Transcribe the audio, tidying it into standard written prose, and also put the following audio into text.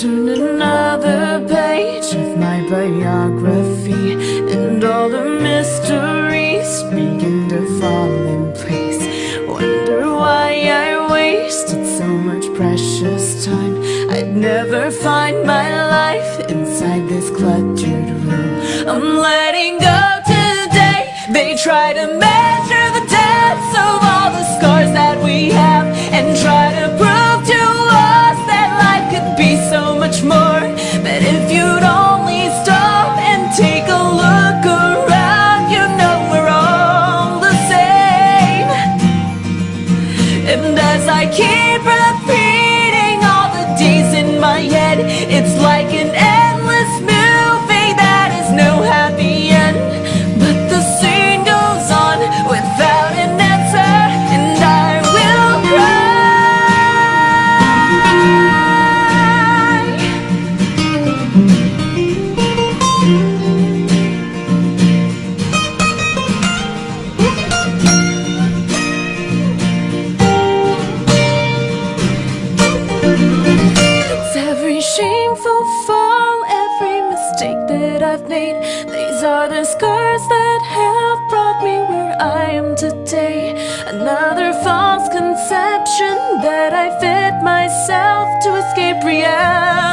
turn another page of my biography, and all the mysteries begin to fall in place. Wonder why I wasted so much precious time. I'd never find my life inside this cluttered room. I'm letting go today. They try to measure the depths of all the scars that we have, and try to prove to us that life could be so much more. But if you'd only stop and take a look around, you know we're all the same. And as I keep repeating all the days in my head, it's like an endless movie that has no happy end. But the scene goes on without an answer, and I will cry. It's every shameful fall, every mistake that I've made. These are the scars that have brought me where I am today. Another false conception that I fit myself to escape reality.